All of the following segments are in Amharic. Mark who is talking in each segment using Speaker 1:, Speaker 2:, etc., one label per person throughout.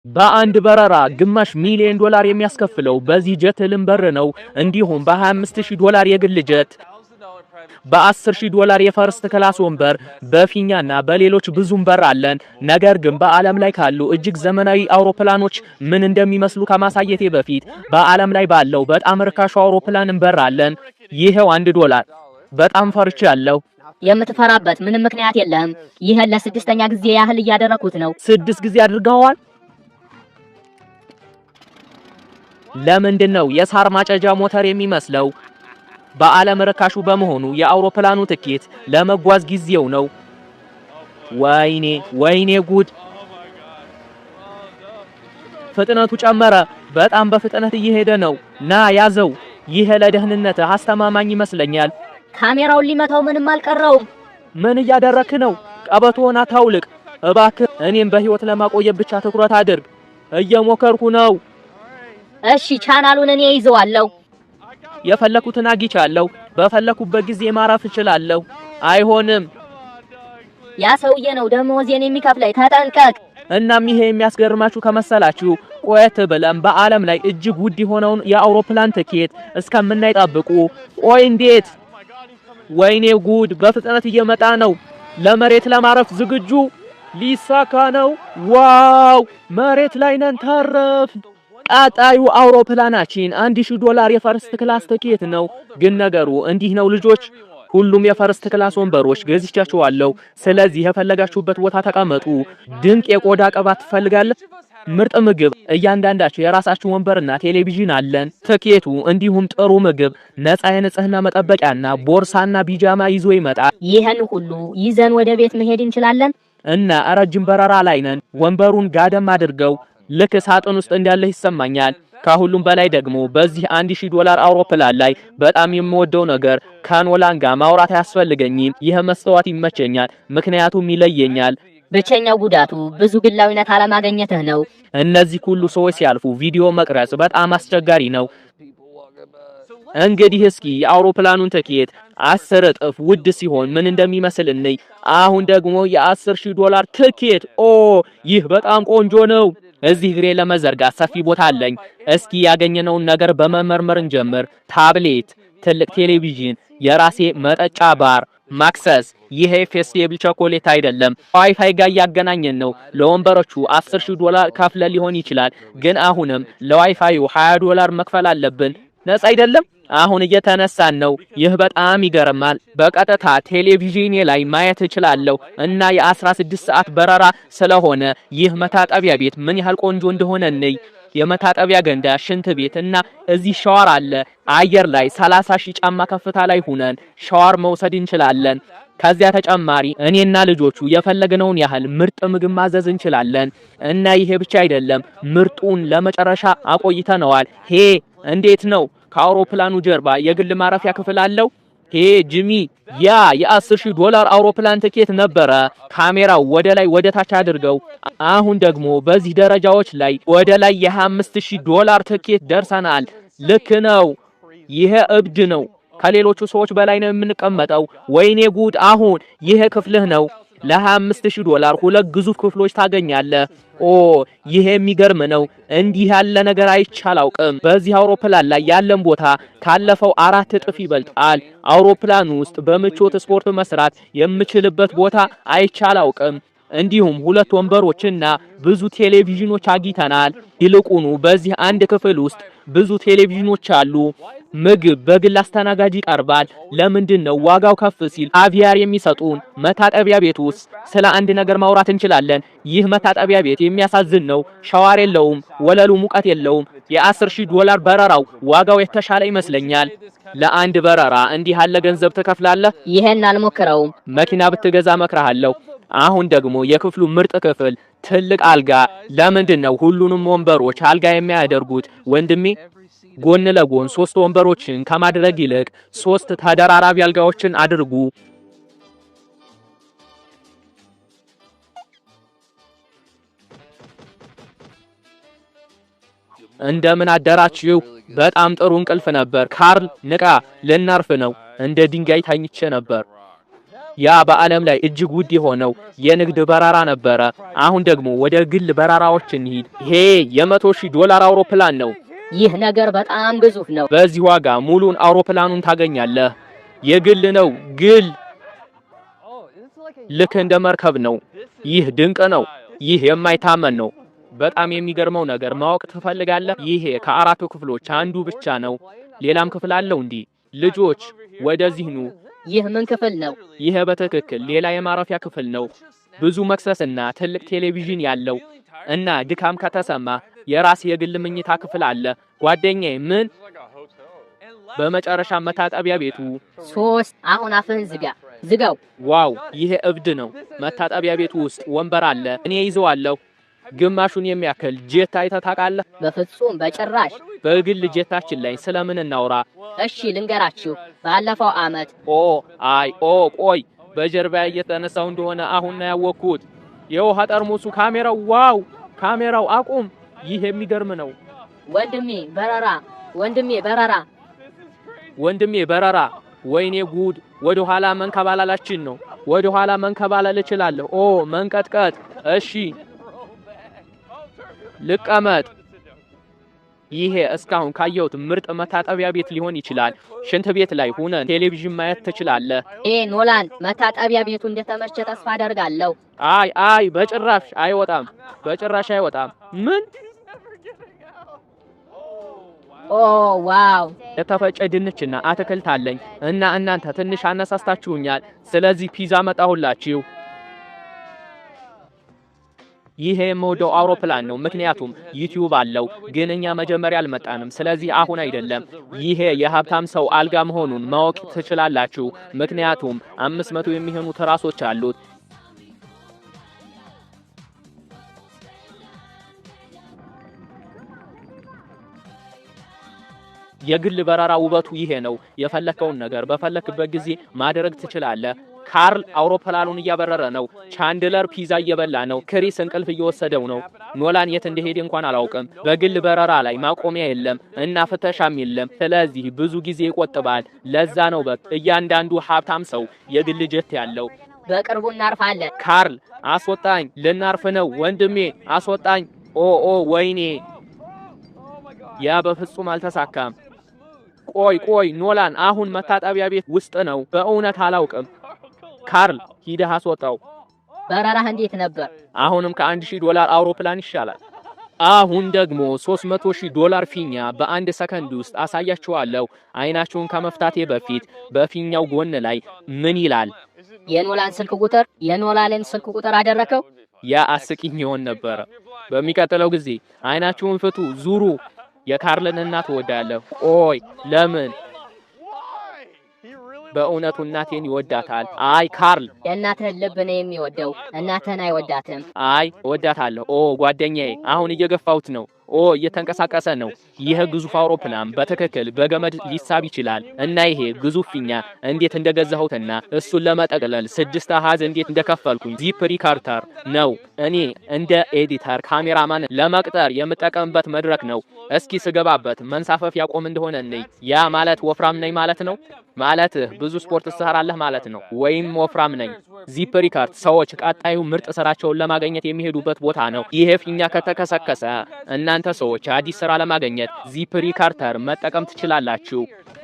Speaker 1: በአንድ በረራ ግማሽ ሚሊዮን ዶላር የሚያስከፍለው በዚህ ጀት ልንበር ነው። እንዲሁም በ25000 ዶላር የግል ጀት፣ በ10000 ዶላር የፈርስት ክላስ ወንበር፣ በፊኛና በሌሎች ብዙም በር አለን። ነገር ግን በዓለም ላይ ካሉ እጅግ ዘመናዊ አውሮፕላኖች ምን እንደሚመስሉ ከማሳየቴ በፊት በዓለም ላይ ባለው በጣም ርካሹ አውሮፕላን እንበራለን። ይሄው $1 በጣም ፈርቻለሁ።
Speaker 2: የምትፈራበት ምንም ምክንያት የለም። ይሄን ለስድስተኛ ጊዜ ያህል እያደረኩት ነው።
Speaker 1: 6 ጊዜ አድርገዋል። ለምንድን ነው የሳር ማጨጃ ሞተር የሚመስለው? በዓለም ርካሹ በመሆኑ የአውሮፕላኑ ትኬት ለመጓዝ ጊዜው ነው። ወይኔ ጉድ! ፍጥነቱ ጨመረ። በጣም በፍጥነት እየሄደ ነው። ና ያዘው። ይሄ ለደህንነት አስተማማኝ ይመስለኛል።
Speaker 2: ካሜራውን ሊመታው ምንም አልቀረውም።
Speaker 1: ምን እያደረክ ነው? ቀበቶውን አታውልቅ እባክህ። እኔም በህይወት ለማቆየት ብቻ ትኩረት አድርግ። እየሞከርኩ ነው።
Speaker 2: እሺ ቻናሉን እኔ ይዘዋለሁ።
Speaker 1: የፈለኩትን አግኝቻለሁ። በፈለኩበት ጊዜ ማረፍ እችላለሁ። አይሆንም።
Speaker 2: ያ ሰውዬ ነው ደሞዜን የሚከፍለኝ። ተጠንቀቅ።
Speaker 1: እናም ይሄ የሚያስገርማችሁ ከመሰላችሁ ቆየት ብለን በዓለም ላይ እጅግ ውድ የሆነውን የአውሮፕላን ትኬት እስከምናይ ጠብቁ። ቆይ እንዴት? ወይኔ ጉድ! በፍጥነት እየመጣ ነው። ለመሬት ለማረፍ ዝግጁ? ሊሳካ ነው። ዋው! መሬት ላይ ነን። ተረፍ። ቀጣዩ አውሮፕላናችን $1000 የፈርስት ክላስ ትኬት ነው። ግን ነገሩ እንዲህ ነው ልጆች፣ ሁሉም የፈርስት ክላስ ወንበሮች ገዝቻቸዋለሁ። ስለዚህ የፈለጋችሁበት ቦታ ተቀመጡ። ድንቅ የቆዳ ቅባት ትፈልጋለህ? ምርጥ ምግብ፣ እያንዳንዳችሁ የራሳችሁ ወንበርና ቴሌቪዥን አለን። ትኬቱ እንዲሁም ጥሩ ምግብ፣ ነፃ የንጽህና መጠበቂያና ቦርሳና ቢጃማ ይዞ ይመጣል።
Speaker 2: ይሄን ሁሉ ይዘን ወደ ቤት መሄድ እንችላለን?
Speaker 1: እና ረጅም በረራ ላይ ነን። ወንበሩን ጋደም አድርገው። ልክ ሳጥን ውስጥ እንዳለህ ይሰማኛል። ከሁሉም በላይ ደግሞ በዚህ $1000 አውሮፕላን ላይ በጣም የምወደው ነገር ከኖላን ጋር ማውራት አያስፈልገኝም። ይሄ መስተዋት ይመቸኛል፣ ምክንያቱም ይለየኛል።
Speaker 2: ብቸኛው ጉዳቱ ብዙ ግላዊነት አለማግኘትህ ነው።
Speaker 1: እነዚህ ሁሉ ሰዎች ሲያልፉ ቪዲዮ መቅረጽ በጣም አስቸጋሪ ነው። እንግዲህ እስኪ የአውሮፕላኑን ትኬት 10 እጥፍ ውድ ሲሆን ምን እንደሚመስል እንይ። አሁን ደግሞ $10000 ትኬት። ይህ በጣም ቆንጆ ነው። እዚህ እግሬ ለመዘርጋት ሰፊ ቦታ አለኝ። እስኪ ያገኘነውን ነገር በመመርመር እንጀምር። ታብሌት፣ ትልቅ ቴሌቪዥን፣ የራሴ መጠጫ ባር፣ ማክሰስ። ይሄ ፌስቲቭል ቸኮሌት አይደለም፣ ዋይፋይ ጋር ያገናኘን ነው። ለወንበሮቹ $10000 ከፍለ ሊሆን ይችላል፣ ግን አሁንም ለዋይፋዩ $20 መክፈል አለብን። ነፃ አይደለም። አሁን እየተነሳን ነው። ይህ በጣም ይገርማል። በቀጥታ ቴሌቪዥኔ ላይ ማየት እችላለሁ እና የ16 ሰዓት በረራ ስለሆነ ይህ መታጠቢያ ቤት ምን ያህል ቆንጆ እንደሆነ ነይ። የመታጠቢያ ገንዳ፣ ሽንት ቤት እና እዚህ ሻወር አለ። አየር ላይ 30,000 ጫማ ከፍታ ላይ ሆነን ሻወር መውሰድ እንችላለን። ከዚያ ተጨማሪ እኔና ልጆቹ የፈለግነውን ያህል ምርጥ ምግብ ማዘዝ እንችላለን። እና ይሄ ብቻ አይደለም፣ ምርጡን ለመጨረሻ አቆይተነዋል። እንዴት ነው? ከአውሮፕላኑ ጀርባ የግል ማረፊያ ክፍል አለው። ጂሚ፣ ያ $10000 አውሮፕላን ትኬት ነበረ። ካሜራው ወደ ላይ ወደ ታች አድርገው። አሁን ደግሞ በዚህ ደረጃዎች ላይ ወደ ላይ $25000 ትኬት ደርሰናል። ልክ ነው። ይሄ እብድ ነው። ከሌሎቹ ሰዎች በላይ ነው የምንቀመጠው። ወይኔ ጉድ! አሁን ይሄ ክፍልህ ነው። ለ$25000 ሁለት ግዙፍ ክፍሎች ታገኛለህ። ይሄ የሚገርም ነው። እንዲህ ያለ ነገር አይቻል አውቅም። በዚህ አውሮፕላን ላይ ያለን ቦታ ካለፈው 4 እጥፍ ይበልጣል። አውሮፕላኑ ውስጥ በምቾት ስፖርት መስራት የምችልበት ቦታ አይቻል አውቅም። እንዲሁም 2 ወንበሮችና ብዙ ቴሌቪዥኖች አግኝተናል። ይልቁኑ በዚህ አንድ ክፍል ውስጥ ብዙ ቴሌቪዥኖች አሉ። ምግብ በግል አስተናጋጅ ይቀርባል። ለምንድን ነው ዋጋው ከፍ ሲል አቪያር የሚሰጡን? መታጠቢያ ቤት ውስጥ ስለ አንድ ነገር ማውራት እንችላለን። ይህ መታጠቢያ ቤት የሚያሳዝን ነው። ሻወር የለውም፣ ወለሉ ሙቀት የለውም። $10000 በረራው ዋጋው የተሻለ ይመስለኛል። ለአንድ በረራ እንዲህ ያለ ገንዘብ ትከፍላለህ?
Speaker 2: ይሄን አልሞክረውም።
Speaker 1: መኪና ብትገዛ መክራለሁ። አሁን ደግሞ የክፍሉ ምርጥ ክፍል፣ ትልቅ አልጋ። ለምንድን ነው ሁሉንም ወንበሮች አልጋ የሚያደርጉት ወንድሜ? ጎን ለጎን 3 ወንበሮችን ከማድረግ ይልቅ 3 ተደራራቢ አልጋዎችን አድርጉ። እንደምን አደራችሁ? በጣም ጥሩ እንቅልፍ ነበር። ካርል ንቃ፣ ልናርፍ ነው። እንደ ድንጋይ ታኝቼ ነበር። ያ በዓለም ላይ እጅግ ውድ የሆነው የንግድ በረራ ነበረ። አሁን ደግሞ ወደ ግል በረራዎች እንሂድ። ይሄ $100,000 አውሮፕላን ነው።
Speaker 2: ይህ ነገር በጣም ግዙፍ ነው።
Speaker 1: በዚህ ዋጋ ሙሉን አውሮፕላኑን ታገኛለህ። የግል ነው። ግል ልክ እንደ መርከብ ነው። ይህ ድንቅ ነው። ይህ የማይታመን ነው። በጣም የሚገርመው ነገር ማወቅ ትፈልጋለህ? ይሄ ከአራቱ ክፍሎች አንዱ ብቻ ነው። ሌላም ክፍል አለው። እንዲህ ልጆች ወደዚህ ኑ።
Speaker 2: ይህ ምን ክፍል ነው?
Speaker 1: ይሄ በትክክል ሌላ የማረፊያ ክፍል ነው። ብዙ መክሰስና ትልቅ ቴሌቪዥን ያለው እና ድካም ከተሰማ የራስ የግል መኝታ ክፍል አለ። ጓደኛዬ ምን? በመጨረሻ መታጠቢያ ቤቱ
Speaker 2: 3 አሁን አፍህን ዝጋው።
Speaker 1: ዋው! ይሄ እብድ ነው። መታጠቢያ ቤቱ ውስጥ ወንበር አለ። እኔ ይዘዋለሁ። ግማሹን የሚያክል ጄት አይተህ ታውቃለህ?
Speaker 2: በፍጹም በጭራሽ።
Speaker 1: በግል ጄታችን ላይ ስለምን እናውራ?
Speaker 2: እሺ ልንገራችሁ። ባለፈው አመት
Speaker 1: ቆይ በጀርባ እየተነሳው እንደሆነ አሁን ነው ያወቅኩት። የውሃ ጠርሙሱ ካሜራው። ዋው! ካሜራው አቁም። ይህ የሚገርም ነው። ወንድሜ በረራ። ወይኔ ጉድ! ወደ ኋላ መንከባለላችን ነው። ወደ ኋላ መንከባለል እችላለሁ። መንቀጥቀጥ። እሺ ልቀመጥ። ይሄ እስካሁን ካየሁት ምርጥ መታጠቢያ ቤት ሊሆን ይችላል። ሽንት ቤት ላይ ሆነን ቴሌቪዥን ማየት ትችላለህ።
Speaker 2: ኖላን መታጠቢያ ቤቱ እንደተመቸ ተስፋ አደርጋለሁ።
Speaker 1: በጭራሽ አይወጣም። ምን?
Speaker 2: ዋው!
Speaker 1: የተፈጨ ድንችና አትክልት አለኝ እና እናንተ ትንሽ አነሳስታችሁኛል። ስለዚህ ፒዛ መጣሁላችሁ። ይሄ የምወደው አውሮፕላን ነው፣ ምክንያቱም ዩቲዩብ አለው። ግን እኛ መጀመሪያ አልመጣንም፣ ስለዚህ አሁን አይደለም። ይሄ የሀብታም ሰው አልጋ መሆኑን ማወቅ ትችላላችሁ፣ ምክንያቱም 500 የሚሆኑ ትራሶች አሉት። የግል በረራ ውበቱ ይሄ ነው። የፈለከውን ነገር በፈለክበት ጊዜ ማድረግ ትችላለህ። ካርል አውሮፕላኑን እያበረረ ነው። ቻንድለር ፒዛ እየበላ ነው። ክሪስ እንቅልፍ እየወሰደው ነው። ኖላን የት እንደሄደ እንኳን አላውቅም። በግል በረራ ላይ ማቆሚያ የለም እና ፍተሻም የለም። ስለዚህ ብዙ ጊዜ ይቆጥባል። ለዛ ነው እያንዳንዱ ሀብታም ሰው የግል ጀት ያለው።
Speaker 2: በቅርቡ እናርፋለን።
Speaker 1: ካርል አስወጣኝ፣ ልናርፍ ነው ወንድሜ፣ አስወጣኝ። ወይኔ፣ ያ በፍጹም አልተሳካም። ቆይ ኖላን አሁን መታጠቢያ ቤት ውስጥ ነው። በእውነት አላውቅም። ካርል ሂደህ አስወጣው።
Speaker 2: በረራህ እንዴት ነበር?
Speaker 1: አሁንም $1,000 አውሮፕላን ይሻላል። አሁን ደግሞ $300,000 ፊኛ በአንድ ሰከንድ ውስጥ አሳያችኋለሁ። አይናችሁን ከመፍታቴ በፊት በፊኛው ጎን ላይ ምን ይላል?
Speaker 2: የኖላንን ስልክ ቁጥር አደረከው?
Speaker 1: ያ አስቂኝ ይሆን ነበር። በሚቀጥለው ጊዜ አይናችሁን ፍቱ፣ ዙሩ። የካርልን እናት እወዳለሁ። ለምን? በእውነቱ እናቴን ይወዳታል። ካርል
Speaker 2: የእናትህን ልብ ነው የሚወደው፣ እናትህን አይወዳትም።
Speaker 1: እወዳታለሁ። ጓደኛዬ፣ አሁን እየገፋሁት ነው። እየተንቀሳቀሰ ነው። ይሄ ግዙፍ አውሮፕላን በትክክል በገመድ ሊሳብ ይችላል እና ይሄ ግዙፍ ፊኛ እንዴት እንደገዛሁትና እሱን ለመጠቅለል 6 አሃዝ እንዴት እንደከፈልኩኝ ዚፕ ሪካርተር ነው። እኔ እንደ ኤዲተር ካሜራማን ለመቅጠር የምጠቀምበት መድረክ ነው። እስኪ ስገባበት መንሳፈፍ ያቆም እንደሆነ ነኝ። ያ ማለት ወፍራም ነኝ ማለት ነው። ማለትህ ብዙ ስፖርት ትሰራለህ ማለት ነው። ወይም ወፍራም ነኝ። ዚፕ ሪካርት ሰዎች ቀጣዩ ምርጥ ስራቸውን ለማግኘት የሚሄዱበት ቦታ ነው። ይሄ ፊኛ ከተከሰከሰ እናንተ ሰዎች አዲስ ስራ ለማግኘት ዚፕ ሪካርተር መጠቀም ትችላላችሁ።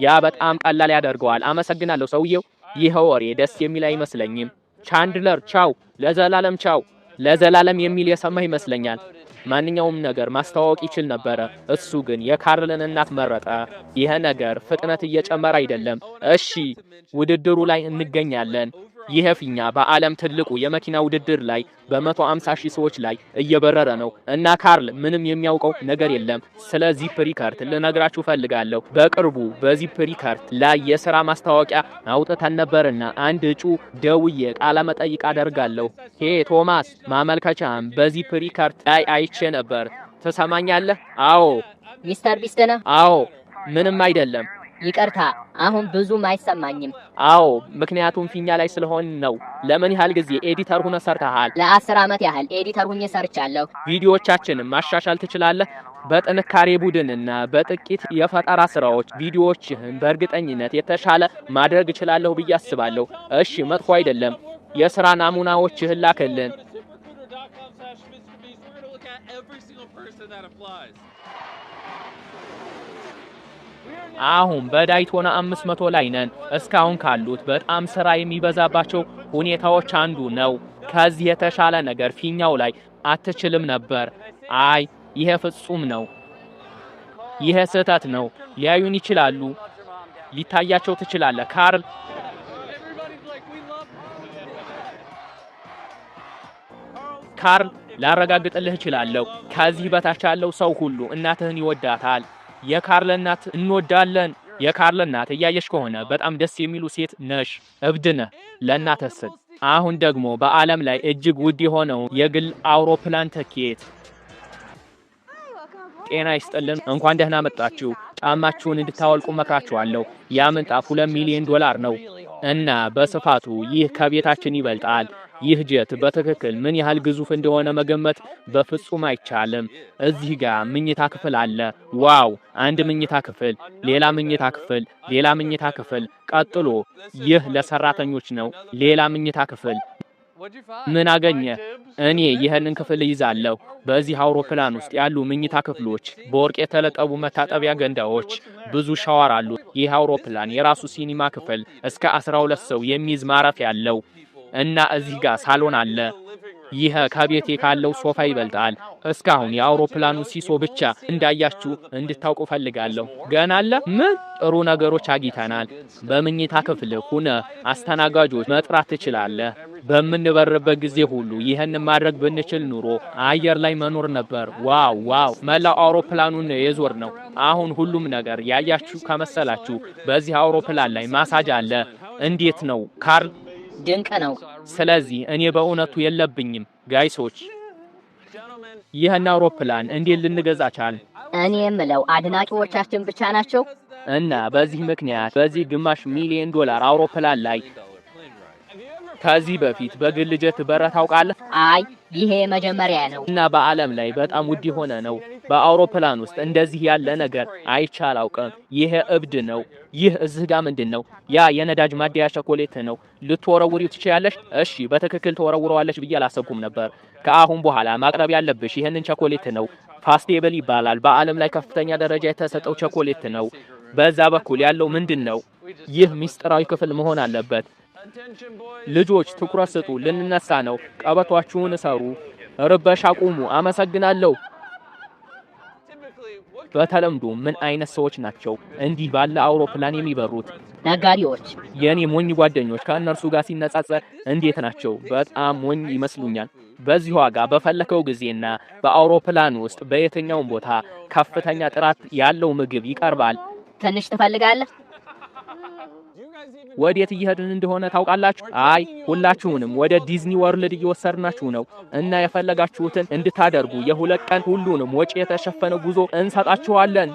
Speaker 1: ያ በጣም ቀላል ያደርገዋል። አመሰግናለሁ ሰውየው። ይሄ ወሬ ደስ የሚል አይመስለኝም። ቻንድለር ቻው፣ ለዘላለም ቻው። ለዘላለም የሚል የሰማህ ይመስለኛል። ማንኛውም ነገር ማስተዋወቅ ይችል ነበረ። እሱ ግን የካርልን እናት መረጠ። ይሄ ነገር ፍጥነት እየጨመረ አይደለም። እሺ፣ ውድድሩ ላይ እንገኛለን። ይሄ ፊኛ በዓለም ትልቁ የመኪና ውድድር ላይ በ150,000 ሰዎች ላይ እየበረረ ነው እና ካርል ምንም የሚያውቀው ነገር የለም። ስለ ዚፕ ሪካርት ልነግራችሁ ፈልጋለሁ። በቅርቡ በዚፕ ሪካርት ላይ የሥራ ማስታወቂያ አውጥተን ነበርና አንድ እጩ ደውዬ ቃለ መጠይቅ አደርጋለሁ። ቶማስ፣ ማመልከቻም በዚፕ ሪካርት ላይ አይቼ ነበር። ትሰማኛለህ? አዎ።
Speaker 2: ሚስተር ቢስት ነህ?
Speaker 1: አዎ። ምንም አይደለም።
Speaker 2: ይቅርታ አሁን ብዙም አይሰማኝም።
Speaker 1: አዎ ምክንያቱም ፊኛ ላይ ስለሆን ነው። ለምን ያህል ጊዜ ኤዲተር ሆነ ሰርተሃል?
Speaker 2: ለ10 ዓመት ያህል ኤዲተር ሆኜ ሰርቻለሁ።
Speaker 1: ቪዲዮዎቻችንን ማሻሻል ትችላለህ? በጥንካሬ ቡድንና በጥቂት የፈጠራ ስራዎች ቪዲዮዎችህን በእርግጠኝነት የተሻለ ማድረግ እችላለሁ ብዬ አስባለሁ። እሺ መጥፎ አይደለም። የሥራ ናሙናዎችህን ላክልን። አሁን በዳይቶና 500 ላይ ነን። እስካሁን ካሉት በጣም ስራ የሚበዛባቸው ሁኔታዎች አንዱ ነው። ከዚህ የተሻለ ነገር ፊኛው ላይ አትችልም ነበር። አይ ይሄ ፍጹም ነው። ይሄ ስህተት ነው። ሊያዩን ይችላሉ። ሊታያቸው ትችላለህ ካርል ላረጋግጥልህ እችላለሁ። ከዚህ በታች ያለው ሰው ሁሉ እናትህን ይወዳታል። የካርል እናት እንወዳለን። የካርል እናት እያየሽ ከሆነ በጣም ደስ የሚሉ ሴት ነሽ። እብድ ነህ ለእናትህ ስል። አሁን ደግሞ በዓለም ላይ እጅግ ውድ የሆነው የግል አውሮፕላን ትኬት። ጤና ይስጥልን፣ እንኳን ደህና መጣችሁ። ጫማችሁን እንድታወልቁ መክራችኋለሁ። ያ ምንጣፍ $2 ሚሊዮን ነው እና በስፋቱ ይህ ከቤታችን ይበልጣል። ይህ ጀት በትክክል ምን ያህል ግዙፍ እንደሆነ መገመት በፍጹም አይቻልም። እዚህ ጋር መኝታ ክፍል አለ። ዋው! አንድ መኝታ ክፍል፣ ሌላ መኝታ ክፍል፣ ሌላ መኝታ ክፍል። ቀጥሎ ይህ ለሰራተኞች ነው። ሌላ መኝታ ክፍል። ምን አገኘ? እኔ ይህንን ክፍል ይዛለሁ። በዚህ አውሮፕላን ውስጥ ያሉ መኝታ ክፍሎች በወርቅ የተለጠቡ መታጠቢያ ገንዳዎች፣ ብዙ ሻወር አሉ። ይህ አውሮፕላን የራሱ ሲኒማ ክፍል፣ እስከ 12 ሰው የሚይዝ ማረፊያ ያለው እና እዚህ ጋር ሳሎን አለ። ይህ ከቤቴ ካለው ሶፋ ይበልጣል። እስካሁን የአውሮፕላኑ ሲሶ ብቻ እንዳያችሁ እንድታውቁ ፈልጋለሁ። ገና አለ። ምን ጥሩ ነገሮች አግኝተናል። በመኝታ ክፍል ሆነ አስተናጋጆች መጥራት ትችላለህ። በምንበርበት ጊዜ ሁሉ ይህን ማድረግ ብንችል ኑሮ አየር ላይ መኖር ነበር። ዋው ዋው! መላው አውሮፕላኑን የዞር ነው። አሁን ሁሉም ነገር ያያችሁ ከመሰላችሁ በዚህ አውሮፕላን ላይ ማሳጅ አለ። እንዴት ነው ካርል?
Speaker 2: ድንቅ ነው።
Speaker 1: ስለዚህ እኔ በእውነቱ የለብኝም ጋይሶች። ይህን አውሮፕላን እንዴት ልንገዛ ቻል?
Speaker 2: እኔ የምለው አድናቂዎቻችን ብቻ ናቸው
Speaker 1: እና በዚህ ምክንያት በዚህ $1 ሚሊዮን አውሮፕላን ላይ ከዚህ በፊት በግል ጀት በረህ ታውቃለህ?
Speaker 2: አይ ይሄ መጀመሪያ ነው
Speaker 1: እና በዓለም ላይ በጣም ውድ የሆነ ነው። በአውሮፕላን ውስጥ እንደዚህ ያለ ነገር አይቻል አውቀም። ይሄ እብድ ነው። ይህ እዚህ ጋር ምንድነው? ያ የነዳጅ ማደያ ቸኮሌት ነው። ልትወረውሪው ትችያለሽ? እሺ በትክክል ተወረውረዋለሽ ብዬ አላሰብኩም ነበር። ከአሁን በኋላ ማቅረብ ያለብሽ ይሄንን ቸኮሌት ነው። ፋስቴብል ይባላል። በዓለም ላይ ከፍተኛ ደረጃ የተሰጠው ቸኮሌት ነው። በዛ በኩል ያለው ምንድነው? ይህ ሚስጥራዊ ክፍል መሆን አለበት። ልጆች ትኩረት ስጡ። ልንነሳ ነው። ቀበቷችሁን እሰሩ። ርበሻ ቁሙ። አመሰግናለሁ። በተለምዶ ምን አይነት ሰዎች ናቸው እንዲህ ባለ አውሮፕላን የሚበሩት?
Speaker 2: ነጋዴዎች።
Speaker 1: የኔ ሞኝ ጓደኞች ከእነርሱ ጋር ሲነጻጸር እንዴት ናቸው? በጣም ሞኝ ይመስሉኛል። በዚህ ዋጋ በፈለከው ጊዜና በአውሮፕላን ውስጥ በየትኛውም ቦታ ከፍተኛ ጥራት ያለው ምግብ ይቀርባል።
Speaker 2: ትንሽ ትፈልጋለህ?
Speaker 1: ወዴት እየሄድን እንደሆነ ታውቃላችሁ? አይ ሁላችሁንም ወደ ዲዝኒ ወርልድ እየወሰድናችሁ ነው እና የፈለጋችሁትን እንድታደርጉ የ2 ቀን ሁሉንም ወጪ የተሸፈነ ጉዞ እንሰጣችኋለን።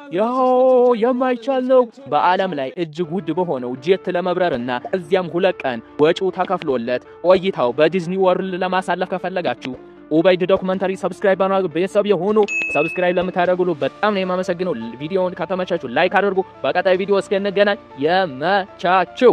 Speaker 1: የማይቻል ነው። በዓለም ላይ እጅግ ውድ በሆነው ጄት ለመብረርና እዚያም 2 ቀን ወጪው ተከፍሎለት ቆይታው በዲዝኒ ወርልድ ለማሳለፍ ከፈለጋችሁ ኡበይድ ዶክመንተሪ ሰብስክራይብ በማድረግ ቤተሰብ የሆኑ ሰብስክራይብ ለምታደርጉ በጣም ነው የማመሰግነው። ቪዲዮውን ከተመቻችሁ ላይክ አድርጉ። በቀጣይ ቪዲዮ እስከነገናኝ የመቻችሁ